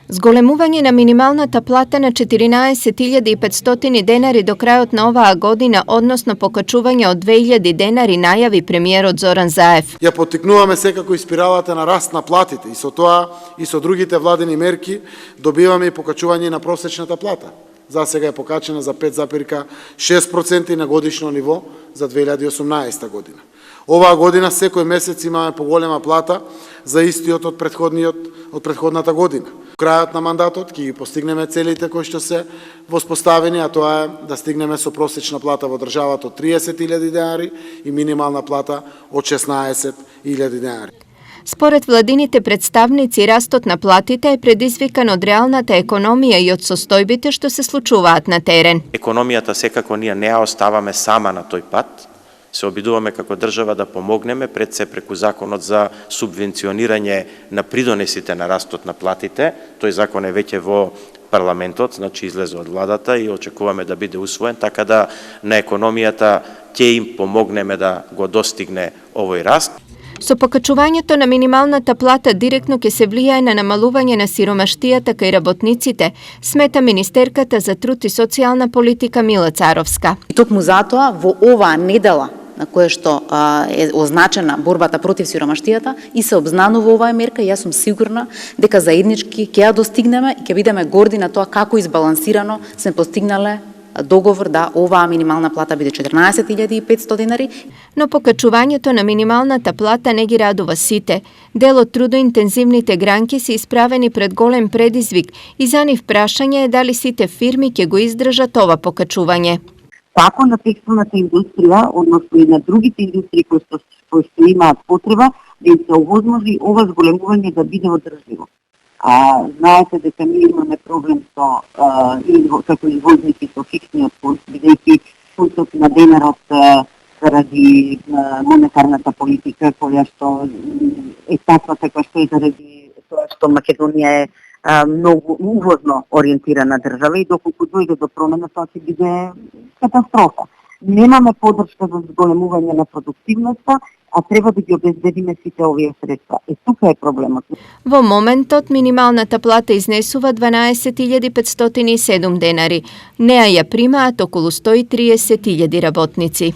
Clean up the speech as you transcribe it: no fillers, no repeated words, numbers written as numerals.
Зголемување на минималната плата на 14.500 денари до крајот на оваа година, односно покачување од 2000 денари, најави премиерот Зоран Заев. Ја поттикнуваме секако и спиралата на раст на платите и со тоа и со другите владени мерки добиваме и покачување на просечната плата. За сега е покачена за 5,6% на годишно ниво за 2018 година. Оваа година секој месец имаме поголема плата за истиот од претходната година. Крајот на мандатот ќе ги постигнеме целите кои што се воспоставени, а тоа е да стигнеме со просечна плата во државата од 30.000 денари и минимална плата од 16.000 денари. Според владините представници, растот на платите е предизвикан од реалната економија и од состојбите што се случуваат на терен. Економијата секако ние не ја оставаме сама на тој пат. Се обидуваме како држава да помогнеме пред се преку законот за субвенционирање на придонесите на растот на платите. Тој закон е веќе во парламентот, значи излезе од владата и очекуваме да биде усвоен, така да на економијата ќе им помогнеме да го достигне овој раст. Со покачувањето на минималната плата директно ќе се влијае на намалување на сиромаштијата кај работниците, смета министерката за труд и социјална политика Мила Царовска. Токму затоа во оваа недела на која што е означена борбата против сиромаштијата и се обзнанува оваа мерка, јас сум сигурна дека заеднички ќе ја достигнеме и ќе бидеме горди на тоа како избалансирано сме постигнале договор да оваа минимална плата биде 14.500 денари. Но покачувањето на минималната плата не ги радува сите. Дел од трудоинтензивните гранки се исправени пред голем предизвик и за нив прашање е дали сите фирми ќе го издржат ова покачување. Како на текстилната индустрија, односно и на другите индустрии кои што имаат потреба, да им се овозможи ова зголемување да биде одржливо. Знаете дека ние имаме проблем со како извозници со фиксниот курс, бидејќи курсот на денарот заради монетарната политика која што е таква каква што е заради тоа што Македонија е многу увозно ориентирана држава и доколку дојде до промена тоа ќе биде катастрофа. Немаме поддршка за зголемување на продуктивноста, а треба да ги обезбедиме сите овие средства. Тука е проблемот. Во моментот минималната плата изнесува 12.507 денари. Неа ја примаат околу 130.000 работници.